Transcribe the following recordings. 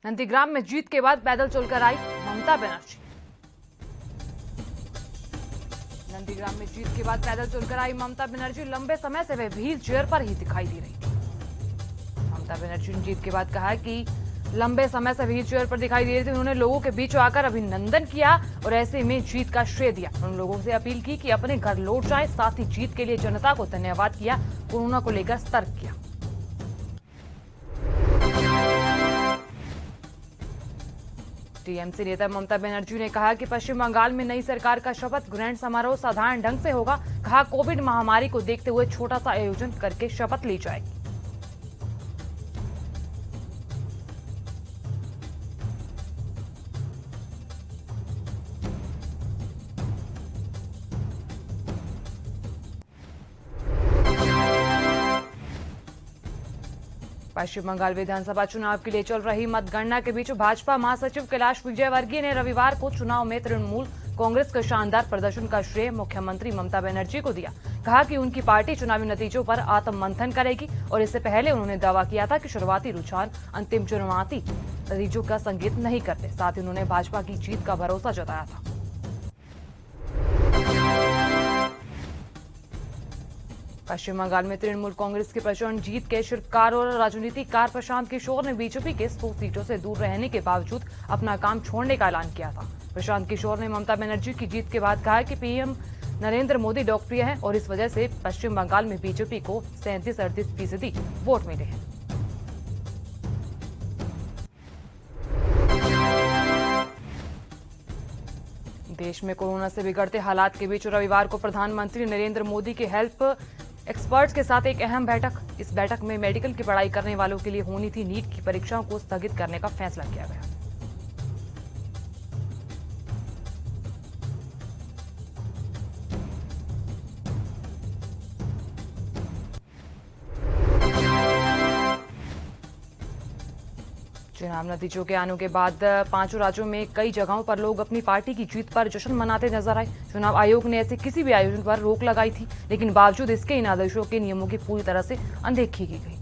नंदीग्राम में जीत के बाद पैदल चलकर आई ममता बनर्जी। नंदीग्राम में जीत के बाद पैदल चलकर आई ममता बनर्जी। लंबे समय से वे व्हील चेयर पर ही दिखाई दे रही थी। ममता बनर्जी ने जीत के बाद कहा कि लंबे समय से व्हील चेयर पर दिखाई दे रही थी। उन्होंने लोगों के बीच आकर अभिनंदन किया और ऐसे में जीत का श्रेय दिया। उन्होंने लोगों से अपील की कि अपने घर लौट जाएं। साथ ही जीत के लिए जनता को धन्यवाद किया। कोरोना को लेकर सतर्क किया। टीएमसी नेता ममता बनर्जी ने कहा कि पश्चिम बंगाल में नई सरकार का शपथ ग्रहण समारोह साधारण ढंग से होगा। कहा कोविड महामारी को देखते हुए छोटा सा आयोजन करके शपथ ली जाएगी। पश्चिम बंगाल विधानसभा चुनाव के लिए चल रही मतगणना के बीच भाजपा महासचिव कैलाश विजयवर्गीय ने रविवार को चुनाव में तृणमूल कांग्रेस के शानदार प्रदर्शन का श्रेय मुख्यमंत्री ममता बनर्जी को दिया। कहा कि उनकी पार्टी चुनावी नतीजों पर आत्ममंथन करेगी और इससे पहले उन्होंने दावा किया था कि शुरुआती रुझान अंतिम चुनावी नतीजों का संकेत नहीं करते। साथ ही उन्होंने भाजपा की जीत का भरोसा जताया था। पश्चिम बंगाल में तृणमूल कांग्रेस की प्रचंड जीत के शिल्पकार और राजनीतिकार प्रशांत किशोर ने बीजेपी के 100 सीटों से दूर रहने के बावजूद अपना काम छोड़ने का ऐलान किया था। प्रशांत किशोर ने ममता बनर्जी की जीत के बाद कहा कि पीएम नरेंद्र मोदी लोकप्रिय हैं और इस वजह से पश्चिम बंगाल में बीजेपी को 37-38% वोट मिले हैं। देश में कोरोना से बिगड़ते हालात के बीच रविवार को प्रधानमंत्री नरेंद्र मोदी की हेल्प एक्सपर्ट्स के साथ एक अहम बैठक। इस बैठक में मेडिकल की पढ़ाई करने वालों के लिए होनी थी नीट की परीक्षाओं को स्थगित करने का फैसला किया गया। चुनाव नतीजों के आने के बाद पांचों राज्यों में कई जगहों पर लोग अपनी पार्टी की जीत पर जश्न मनाते नजर आए। चुनाव आयोग ने ऐसे किसी भी आयोजन पर रोक लगाई थी, लेकिन बावजूद इसके इन आदेशों के नियमों की पूरी तरह से अनदेखी की गई।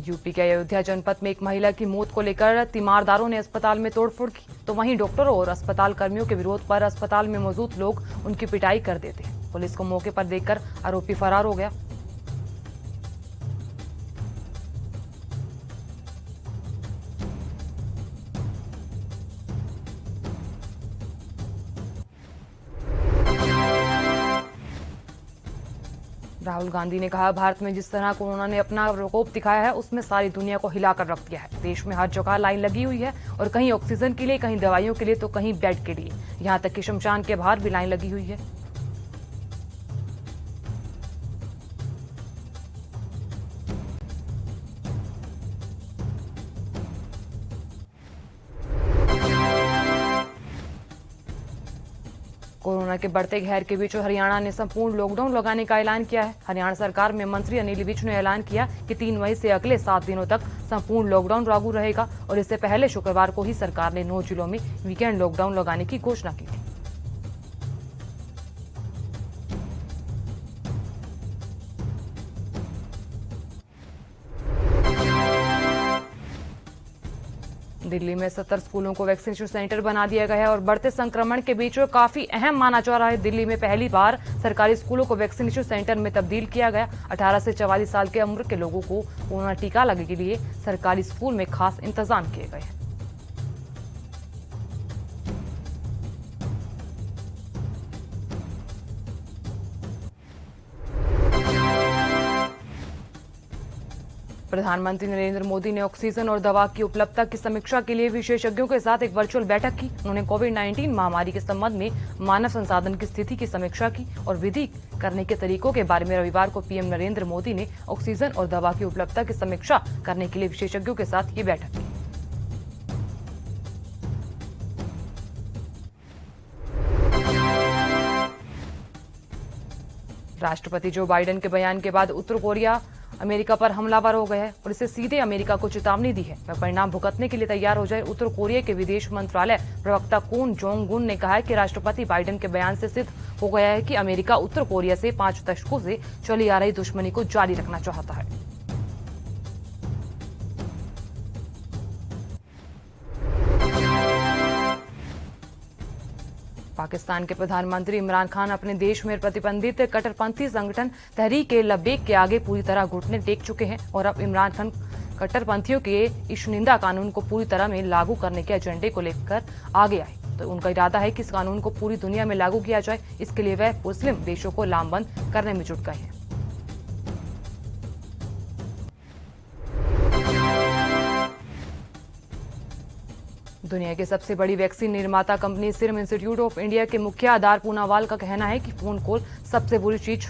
यूपी के अयोध्या जनपद में एक महिला की मौत को लेकर तीमारदारों ने अस्पताल में तोड़फोड़ की, तो वहीं डॉक्टरों और अस्पताल कर्मियों के विरोध पर अस्पताल में मौजूद लोग उनकी पिटाई कर देते हैं। पुलिस को मौके पर देखकर आरोपी फरार हो गया। राहुल गांधी ने कहा भारत में जिस तरह कोरोना ने अपना प्रकोप दिखाया है उसमें सारी दुनिया को हिलाकर रख दिया है। देश में हर जगह लाइन लगी हुई है और कहीं ऑक्सीजन के लिए, कहीं दवाइयों के लिए, तो कहीं बेड के लिए। यहां तक कि शमशान के बाहर भी लाइन लगी हुई है। कोरोना के बढ़ते कहर के बीच हरियाणा ने संपूर्ण लॉकडाउन लगाने का ऐलान किया है। हरियाणा सरकार में मंत्री अनिल विज ने ऐलान किया कि 3 मई से अगले 7 दिनों तक संपूर्ण लॉकडाउन लागू रहेगा और इससे पहले शुक्रवार को ही सरकार ने 9 जिलों में वीकेंड लॉकडाउन लगाने की घोषणा की थी। दिल्ली में 70 स्कूलों को वैक्सीनेशन सेंटर बना दिया गया है और बढ़ते संक्रमण के बीच काफी अहम माना जा रहा है। दिल्ली में पहली बार सरकारी स्कूलों को वैक्सीनेशन सेंटर में तब्दील किया गया। 18 से 44 साल के उम्र के लोगों को कोरोना टीका लगने के लिए सरकारी स्कूल में खास इंतजाम किए गए हैं। प्रधानमंत्री नरेंद्र मोदी ने ऑक्सीजन और दवा की उपलब्धता की समीक्षा के लिए विशेषज्ञों के साथ एक वर्चुअल बैठक की। उन्होंने कोविड-19 महामारी के संबंध में मानव संसाधन की स्थिति की समीक्षा की और विधि करने के तरीकों के बारे में रविवार को पीएम नरेंद्र मोदी ने ऑक्सीजन और दवा की उपलब्धता की समीक्षा करने के लिए विशेषज्ञों के साथ ये बैठक की। राष्ट्रपति जो बाइडेन के बयान के बाद उत्तर कोरिया अमेरिका पर हमलावर हो गया है और इसे सीधे अमेरिका को चेतावनी दी है वह परिणाम भुगतने के लिए तैयार हो जाए। उत्तर कोरिया के विदेश मंत्रालय प्रवक्ता किम जोंग उन ने कहा है कि राष्ट्रपति बाइडेन के बयान से सिद्ध हो गया है कि अमेरिका उत्तर कोरिया से 5 दशकों से चली आ रही दुश्मनी को जारी रखना चाहता है। पाकिस्तान के प्रधानमंत्री इमरान खान अपने देश में प्रतिबंधित कट्टरपंथी संगठन तहरीक-ए-लब्बैक के आगे पूरी तरह घुटने टेक चुके हैं और अब इमरान खान कट्टरपंथियों के इस निंदा कानून को पूरी तरह में लागू करने के एजेंडे को लेकर आगे आए। तो उनका इरादा है कि इस कानून को पूरी दुनिया में लागू किया जाए। इसके लिए वह मुस्लिम देशों को लामबंद करने में जुट गए हैं। दुनिया की सबसे बड़ी वैक्सीन निर्माता company serum institute of India के मुखिया आधार पूनावाला का कहना है कि फोन कॉल सबसे बुरी चीज।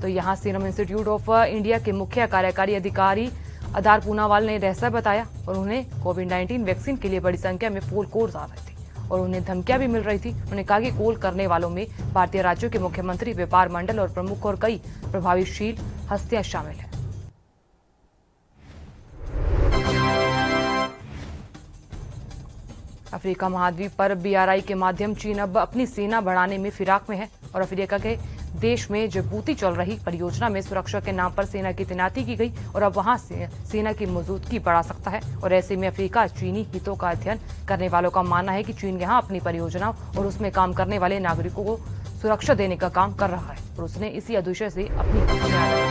तो यहां सीरम इंस्टीट्यूट ऑफ इंडिया के मुख्य कार्यकारी अधिकारी आधार पूनावाला ने रहस्य बताया और उन्हें कोविड-19 वैक्सीन के लिए बड़ी संख्या में फोन कॉल्स आ रहे थे और उन्हें धमकियां भी मिल रही थी। उन्होंने कहा कि कॉल करने वालों में भारतीय राज्यों के मुख्यमंत्री, व्यापार मंडल और प्रमुख और कई प्रभावशील हस्तियां शामिल हैं। अफ्रीका महाद्वीप पर बीआरआई के माध्यम चीन अब अपनी सेना बढ़ाने में फिराक में है और अफ्रीका के देश में जिबूती चल रही परियोजना में सुरक्षा के नाम पर सेना की तैनाती की गई और अब वहां से सेना की मौजूदगी बढ़ा सकता है। और ऐसे में अफ्रीका चीनी हितों का अध्ययन करने वालों का मानना है कि चीन यहां अपनी परियोजना और उसमें काम करने वाले नागरिकों को सुरक्षा देने का काम कर रहा है और उसने इसी उद्देश्य से अपनी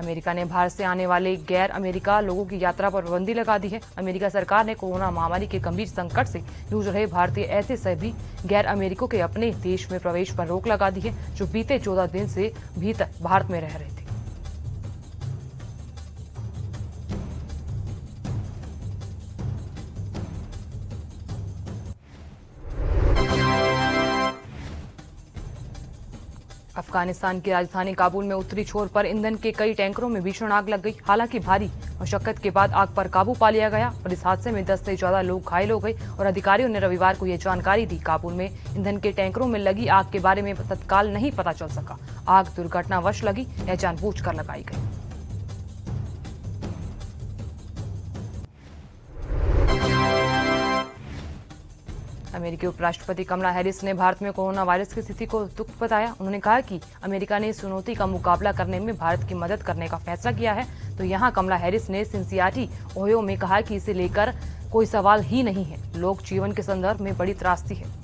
अमेरिका ने भारत से आने वाले गैर अमेरिका लोगों की यात्रा पर पाबंदी लगा दी है। अमेरिका सरकार ने कोरोना महामारी के गंभीर संकट से जूझ रहे भारतीय ऐसे सभी गैर अमेरिकों के अपने देश में प्रवेश पर रोक लगा दी है जो बीते 14 दिन से भीतर भारत में रह रहे थे। अफगानिस्तान की राजधानी काबुल में उत्तरी छोर पर ईंधन के कई टैंकरों में भीषण आग लग गई। हालांकि भारी मशक्कत के बाद आग पर काबू पा लिया गया और इस हादसे में 10 से ज्यादा लोग घायल हो गए और अधिकारियों ने रविवार को यह जानकारी दी। काबुल में ईंधन के टैंकरों में लगी आग के बारे में तत्काल नहीं पता चल सका। आग दुर्घटनावश लगी या जानबूझकर लगाई गई। अमेरिकी उपराष्ट्रपति कमला हैरिस ने भारत में कोरोना वायरस की स्थिति को दुख बताया। उन्होंने कहा कि अमेरिका ने इस चुनौती का मुकाबला करने में भारत की मदद करने का फैसला किया है। तो यहां कमला हैरिस ने सिंसिनाटी ओहियो में कहा कि इसे लेकर कोई सवाल ही नहीं है। लोक जीवन के संदर्भ में बड़ी त्रासदी है।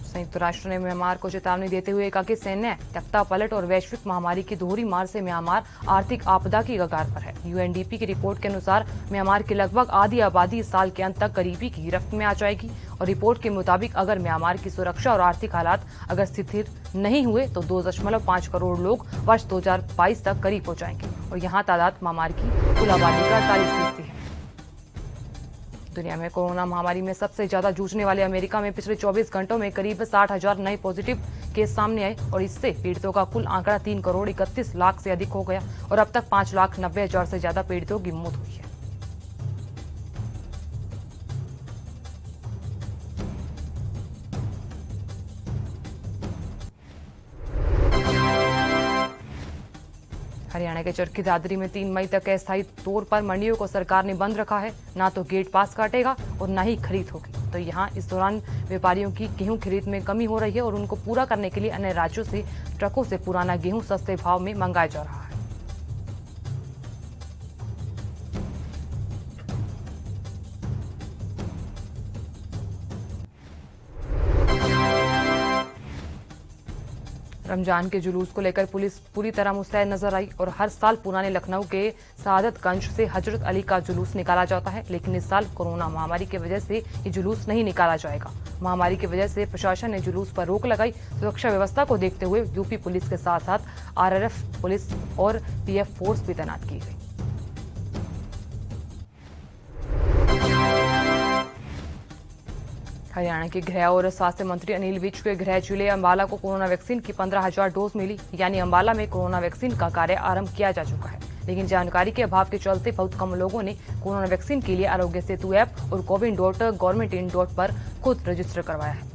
संयुक्त राष्ट्र ने म्यांमार को चेतावनी देते हुए कहा कि सैन्य तख्ता पलट और वैश्विक महामारी की दोहरी मार से म्यांमार आर्थिक आपदा की कगार पर है। यूएनडीपी की रिपोर्ट के अनुसार म्यांमार की लगभग आधी आबादी इस साल के अंत तक गरीबी की गिरफ्त में आ जाएगी और रिपोर्ट के मुताबिक अगर म्यांमार की सुरक्षा और आर्थिक हालात अगर स्थिर नहीं हुए तो 2.5 करोड़ लोग वर्ष 2022 तक करीब हो जाएंगे और यहाँ तादाद म्यांमार की कुल आबादी का 48% है। दुनिया में कोरोना महामारी में सबसे ज्यादा जूझने वाले अमेरिका में पिछले 24 घंटों में करीब 60,000 नए पॉजिटिव केस सामने आए और इससे पीड़ितों का कुल आंकड़ा 3 करोड़ 31 लाख से अधिक हो गया और अब तक 5,90,000 से ज्यादा पीड़ितों की मौत हुई है। हरियाणा के चरखी दादरी में 3 मई तक अस्थायी तौर पर मंडियों को सरकार ने बंद रखा है। ना तो गेट पास काटेगा और ना ही खरीद होगी। तो यहां इस दौरान व्यापारियों की गेहूं खरीद में कमी हो रही है और उनको पूरा करने के लिए अन्य राज्यों से ट्रकों से पुराना गेहूं सस्ते भाव में मंगाया जा रहा है। रमजान के जुलूस को लेकर पुलिस पूरी तरह मुस्तैद नजर आई और हर साल पुराने लखनऊ के सआदतगंज से हजरत अली का जुलूस निकाला जाता है, लेकिन इस साल कोरोना महामारी की वजह से ये जुलूस नहीं निकाला जाएगा। महामारी की वजह से प्रशासन ने जुलूस पर रोक लगाई। सुरक्षा व्यवस्था को देखते हुए यूपी पुलिस के साथ साथ आरआरएफ पुलिस और पीएफ फोर्स भी तैनात की गई। हरियाणा के गृह और स्वास्थ्य मंत्री अनिल विज के गृह जिले अंबाला को कोरोना वैक्सीन की 15,000 डोज मिली। यानी अंबाला में कोरोना वैक्सीन का कार्य आरंभ किया जा चुका है। लेकिन जानकारी के अभाव के चलते बहुत कम लोगों ने कोरोना वैक्सीन के लिए आरोग्य सेतु ऐप और coWIN.government.in पर खुद रजिस्टर करवाया है।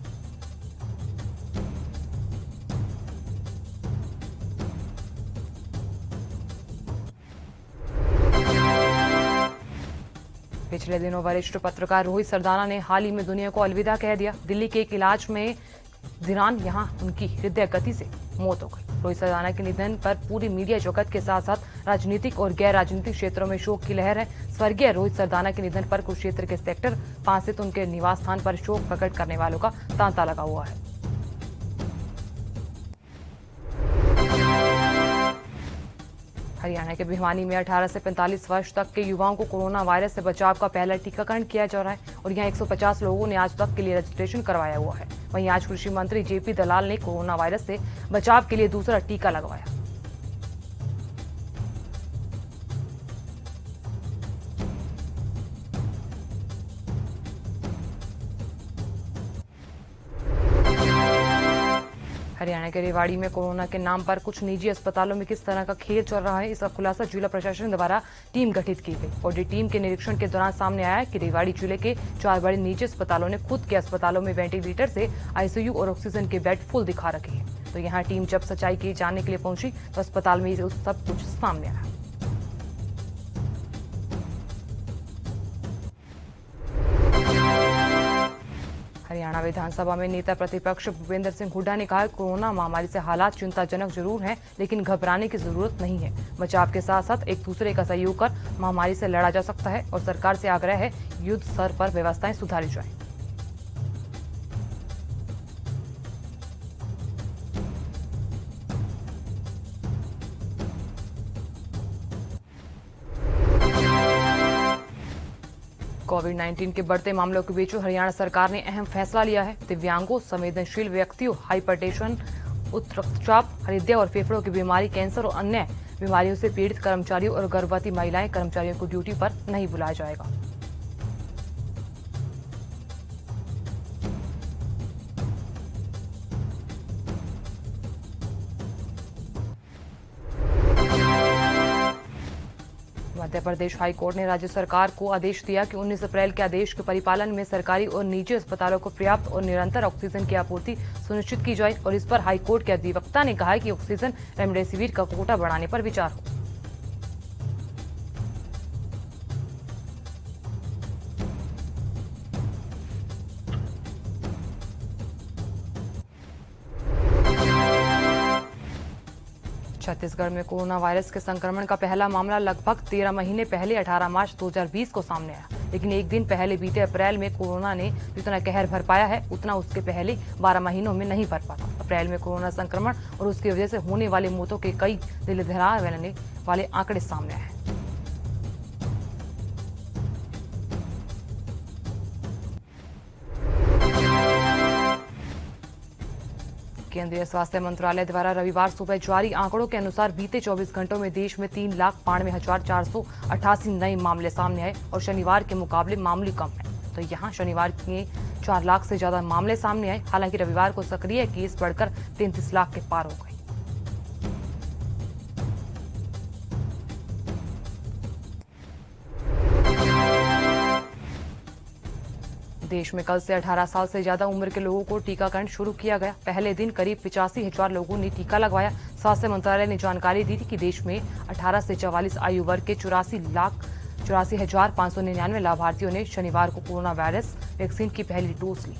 पिछले दिनों वरिष्ठ पत्रकार रोहित सरदाना ने हाल ही में दुनिया को अलविदा कह दिया। दिल्ली के एक इलाज में दौरान यहां उनकी हृदय गति से मौत हो गई। रोहित सरदाना के निधन पर पूरी मीडिया जगत के साथ साथ राजनीतिक और गैर राजनीतिक क्षेत्रों में शोक की लहर है। स्वर्गीय रोहित सरदाना के निधन पर कुरुक्षेत्र के सेक्टर 5 स्थित उनके निवास स्थान पर शोक प्रकट करने वालों का तांता लगा हुआ है। हरियाणा के भिवानी में 18 से 45 वर्ष तक के युवाओं को कोरोना वायरस से बचाव का पहला टीकाकरण किया जा रहा है और यहां 150 लोगों ने आज तक के लिए रजिस्ट्रेशन करवाया हुआ है। वहीं आज कृषि मंत्री जेपी दलाल ने कोरोना वायरस से बचाव के लिए दूसरा टीका लगवाया। हरियाणा के रेवाड़ी में कोरोना के नाम पर कुछ निजी अस्पतालों में किस तरह का खेल चल रहा है, इसका खुलासा जिला प्रशासन द्वारा टीम गठित की गई। ऑडिट टीम के निरीक्षण के दौरान सामने आया कि रेवाड़ी जिले के 4 बड़े निजी अस्पतालों ने खुद के अस्पतालों में वेंटिलेटर से आईसीयू और ऑक्सीजन के बेड फुल दिखा रखे हैं। तो यहाँ टीम जब सच्चाई की जानने के लिए पहुंची तो अस्पताल में सब कुछ सामने आया। हरियाणा विधानसभा में नेता प्रतिपक्ष भूपेंद्र सिंह हुड्डा ने कहा कोरोना महामारी से हालात चिंताजनक जरूर हैं, लेकिन घबराने की जरूरत नहीं है। बचाव के साथ साथ एक दूसरे का सहयोग कर महामारी से लड़ा जा सकता है और सरकार से आग्रह है युद्ध स्तर पर व्यवस्थाएं सुधारी जाएं। कोविड-19 के बढ़ते मामलों के बीच हरियाणा सरकार ने अहम फैसला लिया है। दिव्यांगों, संवेदनशील व्यक्तियों, हाइपरटेंशन, उच्च रक्तचाप, हृदय और फेफड़ों की बीमारी, कैंसर और अन्य बीमारियों से पीड़ित कर्मचारियों और गर्भवती महिलाएं कर्मचारियों को ड्यूटी पर नहीं बुलाया जाएगा। मध्य प्रदेश हाईकोर्ट ने राज्य सरकार को आदेश दिया कि 19 अप्रैल के आदेश के परिपालन में सरकारी और निजी अस्पतालों को पर्याप्त और निरंतर ऑक्सीजन की आपूर्ति सुनिश्चित की जाए और इस पर हाईकोर्ट के अधिवक्ता ने कहा कि ऑक्सीजन रेमडेसिविर का कोटा बढ़ाने पर विचार हो। छत्तीसगढ़ में कोरोना वायरस के संक्रमण का पहला मामला लगभग 13 महीने पहले 18 मार्च 2020 को सामने आया, लेकिन एक दिन पहले बीते अप्रैल में कोरोना ने जितना कहर भर पाया है उतना उसके पहले 12 महीनों में नहीं भर पाता। अप्रैल में कोरोना संक्रमण और उसकी वजह से होने वाली मौतों के कई दिल दहला देने वाले आंकड़े सामने आए। केंद्रीय स्वास्थ्य मंत्रालय द्वारा रविवार सुबह जारी आंकड़ों के अनुसार बीते 24 घंटों में देश में 3,92,488 नए मामले सामने आए और शनिवार के मुकाबले मामूली कम है। तो यहां शनिवार के 4 लाख से ज्यादा मामले सामने आए। हालांकि रविवार को सक्रिय केस बढ़कर 33 लाख के पार हो गए। देश में कल से 18 साल से ज्यादा उम्र के लोगों को टीकाकरण शुरू किया गया। पहले दिन करीब 85,000 लोगों ने टीका लगवाया। स्वास्थ्य मंत्रालय ने जानकारी दी थी कि देश में 18 से 44 आयु वर्ग के 84,84,599 लाभार्थियों ने शनिवार को कोरोना वायरस वैक्सीन की पहली डोज ली।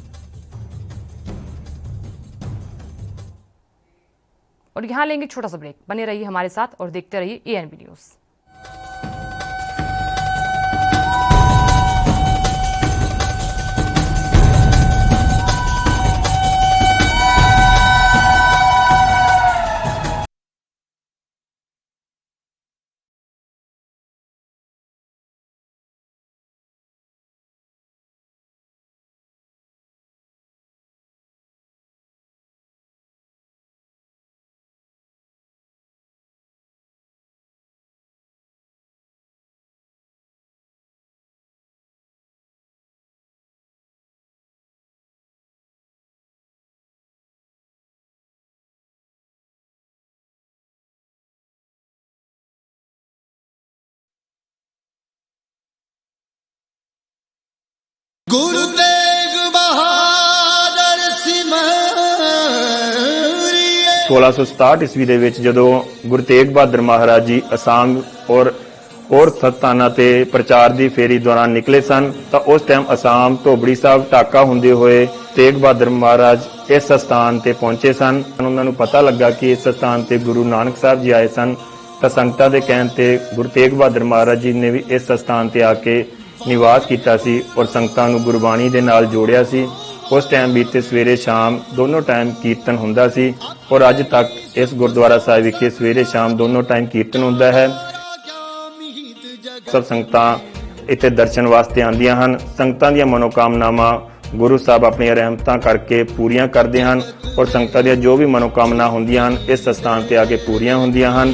और यहां लेंगे छोटा सा ब्रेक। बने रहिए हमारे साथ और देखते रहिए ANB न्यूज। गुरु तेग बहादुर सिमरिए 1667 ਈਸਵੀ ਦੇ ਵਿੱਚ ਜਦੋਂ ਗੁਰੂ ਤੇਗ ਬਹਾਦਰ ਮਹਾਰਾਜ ਜੀ ਅਸਾਮ ਔਰ ਹੋਰ ਸਥਾਨਾਂ ਤੇ ਪ੍ਰਚਾਰ ਦੀ ਫੇਰੀ ਦੌਰਾਨ ਨਿਕਲੇ ਸਨ ਤਾਂ ਉਸ ਟਾਈਮ ਅਸਾਮ ਧੋਬੜੀ ਸਾਹਿਬ ਟਾਕਾ ਹੁੰਦੇ ਹੋਏ ਤੇਗ ਬਹਾਦਰ ਮਹਾਰਾਜ ਇਸ ਸਥਾਨ ਤੇ ਪਹੁੰਚੇ ਸਨ। ਉਹਨਾਂ ਨੂੰ ਪਤਾ ਲੱਗਾ ਕਿ ਇਸ ਸਥਾਨ ਤੇ ਗੁਰੂ ਨਾਨਕ ਸਾਹਿਬ ਜੀ ਆਏ ਸਨ ਤਾਂ ਸੰਗਤਾਂ ਦੇ ਕਹਿਣ ਤੇ ਗੁਰੂ ਤੇਗ ਬਹਾਦਰ ਮਹਾਰਾਜ ਜੀ ਨੇ ਵੀ ਇਸ ਸਥਾਨ ਤੇ ਆ ਕੇ ਨਿਵਾਸ ਕੀਤਾ ਸੀ ਔਰ ਸੰਗਤਾਂ ਨੂੰ ਗੁਰਬਾਣੀ ਦੇ ਨਾਲ ਜੋੜਿਆ ਸੀ। ਉਸ ਟਾਈਮ ਬੀਤੇ ਸਵੇਰੇ ਸ਼ਾਮ ਦੋਨੋਂ ਟਾਈਮ ਕੀਰਤਨ ਹੁੰਦਾ ਸੀ ਔਰ ਅੱਜ ਤੱਕ ਇਸ ਗੁਰਦੁਆਰਾ ਸਾਹਿਬ ਵਿਖੇ ਸਵੇਰੇ ਸ਼ਾਮ ਦੋਨੋਂ ਟਾਈਮ ਕੀਰਤਨ ਹੁੰਦਾ ਹੈ। ਸਭ ਸੰਗਤਾਂ ਇੱਥੇ ਦਰਸ਼ਨ ਵਾਸਤੇ ਆਉਂਦੀਆਂ ਹਨ। ਸੰਗਤਾਂ ਦੀਆਂ ਮਨੋਕਾਮਨਾਵਾਂ ਗੁਰੂ ਸਾਹਿਬ ਆਪਣੀਆਂ ਰਹਿਮਤਾਂ ਕਰਕੇ ਪੂਰੀਆਂ ਕਰਦੇ ਹਨ ਔਰ ਸੰਗਤਾਂ ਦੀਆਂ ਜੋ ਵੀ ਮਨੋਕਾਮਨਾ ਹੁੰਦੀਆਂ ਹਨ ਇਸ ਸਥਾਨ ਤੇ ਆ ਕੇ ਪੂਰੀਆਂ ਹੁੰਦੀਆਂ ਹਨ।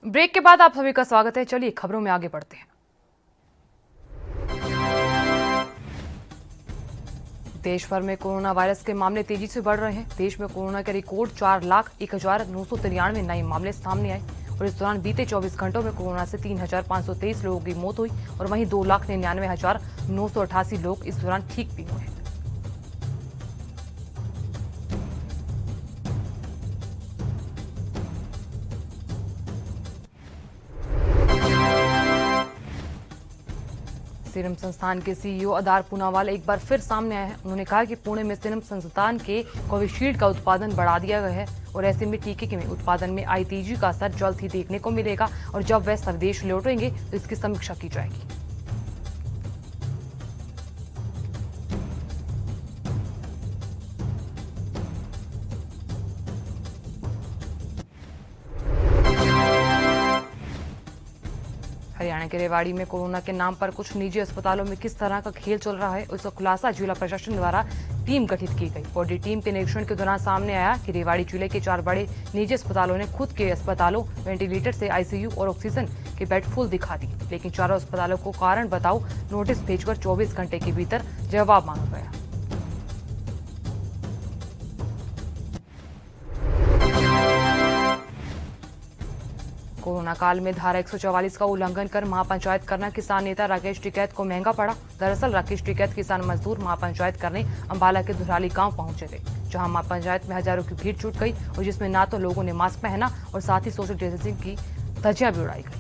ब्रेक के बाद आप सभी का स्वागत है। चलिए खबरों में आगे बढ़ते हैं। देश भर में कोरोना वायरस के मामले तेजी से बढ़ रहे हैं। देश में कोरोना के रिकॉर्ड 4,01,993 नए मामले सामने आए और इस दौरान बीते 24 घंटों में कोरोना से 3,523 लोगों की मौत हुई और वहीं 2,99,988 लोग इस दौरान ठीक भी हुए हैं। सीरम संस्थान के सीईओ अदार पूनावाला एक बार फिर सामने आए हैं। उन्होंने कहा कि पुणे में सीरम संस्थान के कोविशील्ड का उत्पादन बढ़ा दिया गया है और ऐसे में टीके के उत्पादन में आई तेजी का असर जल्द ही देखने को मिलेगा और जब वे स्वदेश लौटेंगे तो इसकी समीक्षा की जाएगी। हरियाणा के रेवाड़ी में कोरोना के नाम पर कुछ निजी अस्पतालों में किस तरह का खेल चल रहा है, उसका खुलासा जिला प्रशासन द्वारा टीम गठित की गई। बॉडी टीम के निरीक्षण के दौरान सामने आया कि रेवाड़ी जिले के 4 बड़े निजी अस्पतालों ने खुद के अस्पतालों वेंटिलेटर से आईसीयू और ऑक्सीजन के बेड फुल दिखा दी, लेकिन चारों अस्पतालों को कारण बताओ नोटिस भेजकर 24 घंटे के भीतर जवाब मांगा गया। कोरोना काल में धारा 144 का उल्लंघन कर महापंचायत करना किसान नेता राकेश टिकैत को महंगा पड़ा। दरअसल राकेश टिकैत किसान मजदूर महापंचायत करने अंबाला के धुराली गांव पहुंचे थे, जहां महापंचायत में हजारों की भीड़ जुट गई और जिसमें ना तो लोगों ने मास्क पहना और साथ ही सोशल डिस्टेंसिंग की धज्जियां भी उड़ाई गई।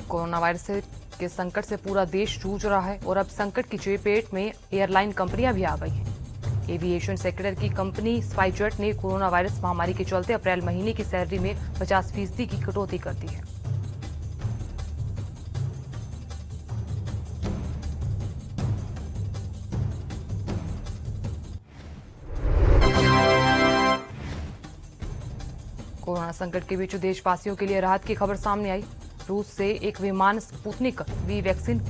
कोरोना वायरस के संकट से पूरा देश जूझ रहा है और अब संकट की चपेट में एयरलाइन कंपनियां भी आ गई हैं। एविएशन सेक्टर की कंपनी स्पाइसजेट ने कोरोना वायरस महामारी के चलते अप्रैल महीने की सैलरी में 50% की कटौती कर दी है। कोरोना संकट के बीच देशवासियों के लिए राहत की खबर सामने आई। रूस से एक विमान स्पुतनिक वी वैक्सीन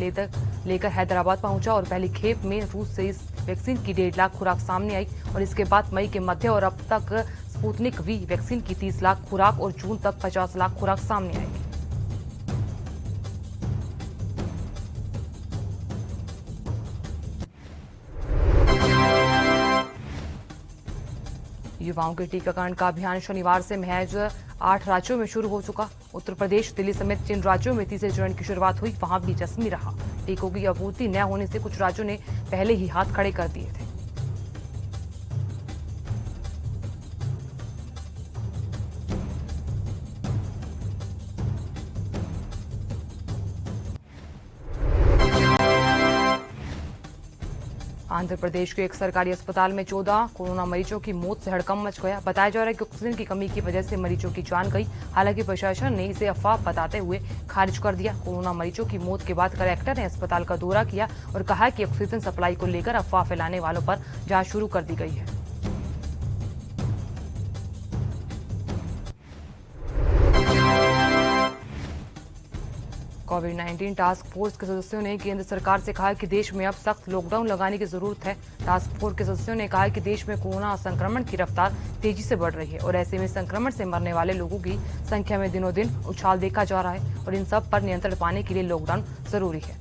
लेकर हैदराबाद पहुंचा और पहली खेप में रूस से इस वैक्सीन की 1.5 लाख खुराक सामने आई और इसके बाद मई के मध्य और अब तक स्पुतनिक वी वैक्सीन की 30 लाख खुराक और जून तक 50 लाख खुराक सामने आएगी। युवाओं के टीकाकरण का अभियान शनिवार से महज 8 राज्यों में शुरू हो चुका। उत्तर प्रदेश, दिल्ली समेत जिन राज्यों में तीसरे चरण की शुरुआत हुई वहां भी दिलचस्पी रहा। टीकों की आपूर्ति न होने से कुछ राज्यों ने पहले ही हाथ खड़े कर दिए थे। आंध्र प्रदेश के एक सरकारी अस्पताल में 14 कोरोना मरीजों की मौत से हड़कंप मच गया। बताया जा रहा है कि ऑक्सीजन की कमी की वजह से मरीजों की जान गई। हालांकि प्रशासन ने इसे अफवाह बताते हुए खारिज कर दिया। कोरोना मरीजों की मौत के बाद कलेक्टर ने अस्पताल का दौरा किया और कहा कि ऑक्सीजन सप्लाई को लेकर अफवाह फैलाने वालों पर जांच शुरू कर दी गई है। कोविड-19 टास्क फोर्स के सदस्यों ने केंद्र सरकार से कहा कि देश में अब सख्त लॉकडाउन लगाने की जरूरत है। टास्क फोर्स के सदस्यों ने कहा कि देश में कोरोना संक्रमण की रफ्तार तेजी से बढ़ रही है और ऐसे में संक्रमण से मरने वाले लोगों की संख्या में दिनों दिन उछाल देखा जा रहा है और इन सब पर नियंत्रण पाने के लिए लॉकडाउन जरूरी है।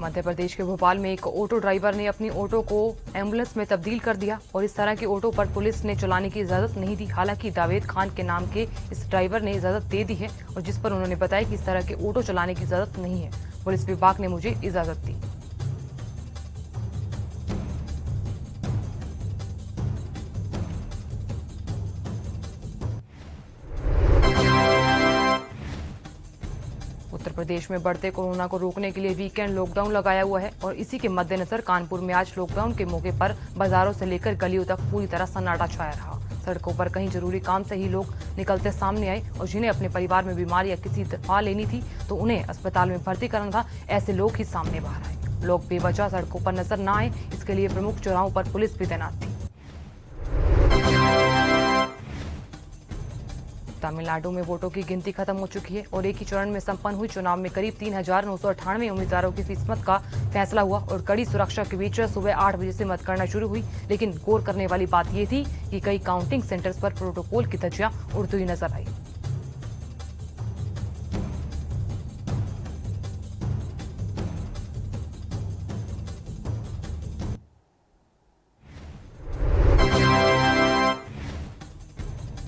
मध्य प्रदेश के भोपाल में एक ऑटो ड्राइवर ने अपनी ऑटो को एम्बुलेंस में तब्दील कर दिया और इस तरह की ऑटो पर पुलिस ने चलाने की इजाजत नहीं दी। हालांकि जावेद खान के नाम के इस ड्राइवर ने इजाजत दे दी है और जिस पर उन्होंने बताया कि इस तरह के ऑटो चलाने की इजाजत नहीं है। पुलिस विभाग ने मुझे इजाजत दी। उत्तर प्रदेश में बढ़ते कोरोना को रोकने के लिए वीकेंड लॉकडाउन लगाया हुआ है और इसी के मद्देनजर कानपुर में आज लॉकडाउन के मौके पर बाजारों से लेकर गलियों तक पूरी तरह सन्नाटा छाया रहा। सड़कों पर कहीं जरूरी काम से ही लोग निकलते सामने आए और जिन्हें अपने परिवार में बीमारी या किसी दवा लेनी थी तो उन्हें अस्पताल में भर्ती करना था, ऐसे लोग ही सामने बाहर आए। लोग बेवजह सड़कों पर नजर न आए, इसके लिए प्रमुख चौराहों पर पुलिस भी तैनात थी। तमिलनाडु में वोटों की गिनती खत्म हो चुकी है और एक ही चरण में संपन्न हुई चुनाव में करीब 3,998 उम्मीदवारों की किस्मत का फैसला हुआ और कड़ी सुरक्षा के बीच सुबह 8 बजे से मतगणना शुरू हुई। लेकिन गौर करने वाली बात यह थी कि कई काउंटिंग सेंटर्स पर प्रोटोकॉल की धज्जियां उड़ती हुई नजर आई।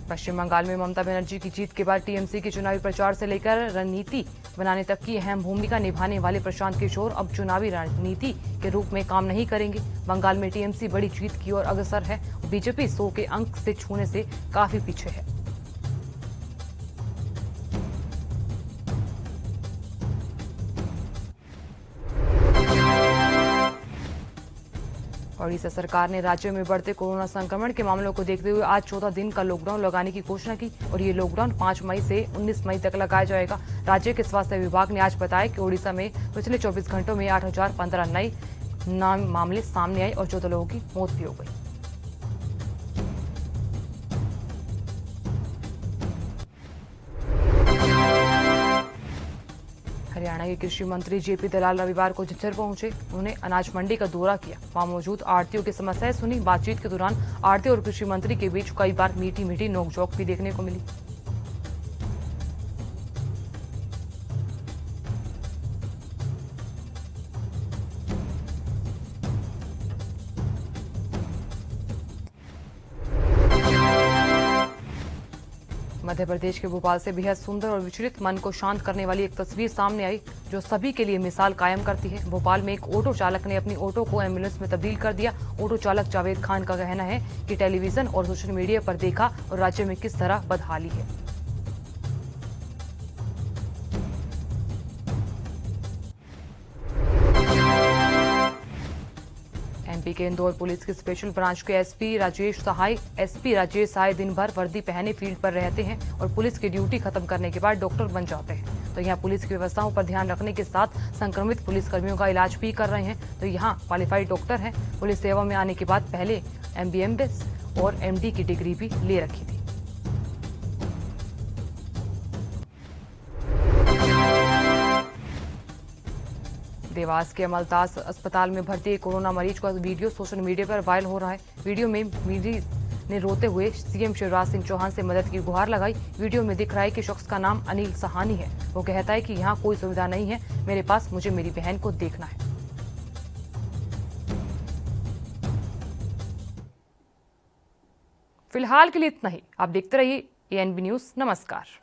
पश्चिम बंगाल में ममता बनर्जी की जीत के बाद टीएमसी के चुनावी प्रचार से लेकर रणनीति बनाने तक की अहम भूमिका निभाने वाले प्रशांत किशोर अब चुनावी रणनीति के रूप में काम नहीं करेंगे। बंगाल में टीएमसी बड़ी जीत की ओर अग्रसर है। बीजेपी 100 के अंक से छूने से काफी पीछे है। ओडिशा सरकार ने राज्य में बढ़ते कोरोना संक्रमण के मामलों को देखते हुए आज 14 दिन का लॉकडाउन लगाने की घोषणा की और ये लॉकडाउन 5 मई से 19 मई तक लगाया जाएगा। राज्य के स्वास्थ्य विभाग ने आज बताया कि ओडिशा में पिछले 24 घंटों में 8,015 नए मामले सामने आए और 14 लोगों की मौत भी हो गई। हरियाणा के कृषि मंत्री जेपी दलाल रविवार को झज्जर पहुंचे। उन्होंने अनाज मंडी का दौरा किया, वहां मौजूद आढ़तियों की समस्याएं सुनी। बातचीत के दौरान आढ़ती और कृषि मंत्री के बीच कई बार मीठी मीठी नोकझोंक भी देखने को मिली। मध्य प्रदेश के भोपाल से बेहद सुंदर और विचलित मन को शांत करने वाली एक तस्वीर सामने आई जो सभी के लिए मिसाल कायम करती है। भोपाल में एक ऑटो चालक ने अपनी ऑटो को एम्बुलेंस में तब्दील कर दिया। ऑटो चालक जावेद खान का कहना है कि टेलीविजन और सोशल मीडिया पर देखा और राज्य में किस तरह बदहाली है। एमपी के इंदौर पुलिस की स्पेशल ब्रांच के एसपी राजेश सहाय दिन भर वर्दी पहने फील्ड पर रहते हैं और पुलिस की ड्यूटी खत्म करने के बाद डॉक्टर बन जाते हैं। तो यहाँ पुलिस की व्यवस्थाओं पर ध्यान रखने के साथ संक्रमित पुलिसकर्मियों का इलाज भी कर रहे हैं। तो यहाँ क्वालिफाइड डॉक्टर हैं। पुलिस सेवा में आने के बाद पहले एमबीएमएस और एमडी की डिग्री भी ले रखी थी। देवास के अमलतास अस्पताल में भर्ती एक कोरोना मरीज का वीडियो सोशल मीडिया पर वायरल हो रहा है। वीडियो में मरीज ने रोते हुए सीएम शिवराज सिंह चौहान से मदद की गुहार लगाई। वीडियो में दिख रहा है कि शख्स का नाम अनिल सहानी है। वो कहता है कि यहाँ कोई सुविधा नहीं है मेरे पास, मुझे मेरी बहन को देखना है। फिलहाल के लिए इतना ही। आप देखते रहिए एएनबी न्यूज। नमस्कार।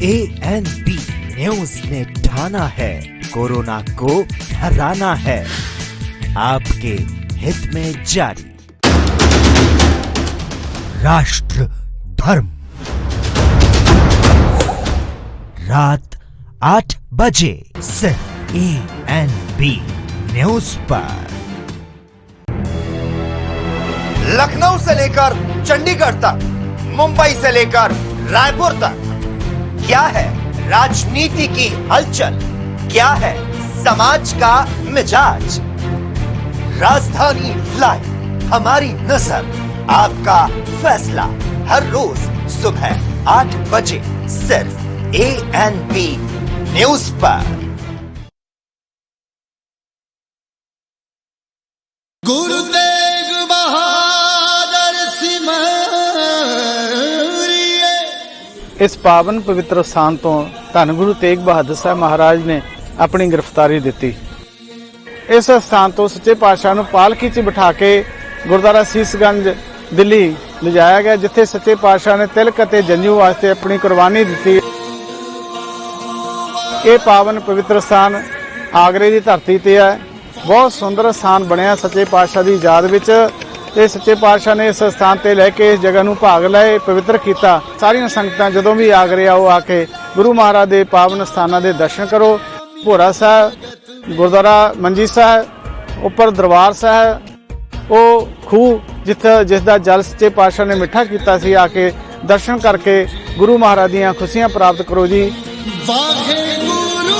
ANB न्यूज ने ठाना है कोरोना को हराना है। आपके हित में जारी। राष्ट्र धर्म रात 8 बजे सिर्फ ANB न्यूज पर। लखनऊ से लेकर चंडीगढ़ तक, मुंबई से लेकर रायपुर तक, क्या है राजनीति की हलचल, क्या है समाज का मिजाज। राजधानी लाइव, हमारी नजर, आपका फैसला, हर रोज सुबह 8 बजे सिर्फ ANB न्यूज पर। गुरु तेग बहादुर सिमरिए। इस पावन पवित्र स्थान तो धन गुरु तेग बहादुर साहब महाराज ने अपनी गिरफ्तारी दी। इस स्थान तो सच्चे पातशाह नूं पालकी च बिठा के गुरुद्वारा सीसगंज दिल्ली लिजाया गया, जिथे सच्चे पातशाह ने तिलक ते जंजू वास्ते अपनी कुर्बानी दी। ये पावन पवित्र स्थान आगरे की धरती ते है। बहुत सुंदर स्थान बनया सच्चे पातशाह की याद विच। ये सच्चे पातशाह ने इस स्थान ते लैके इस जगह नूं भाग लए, पवित्र किया। सारियां संगतां जदों भी आगरे आओ आके गुरु महाराज के पावन स्थानां दे दर्शन करो। भोरा साहब, गुरुद्वारा मंजी साहब, उपर दरबार साहब, वो खूह जिसका जल सच्चे पातशाह ने मिठा किया सी, आके दर्शन करके गुरु महाराज दीयां खुशियां प्राप्त करो जी। वाहे गुरु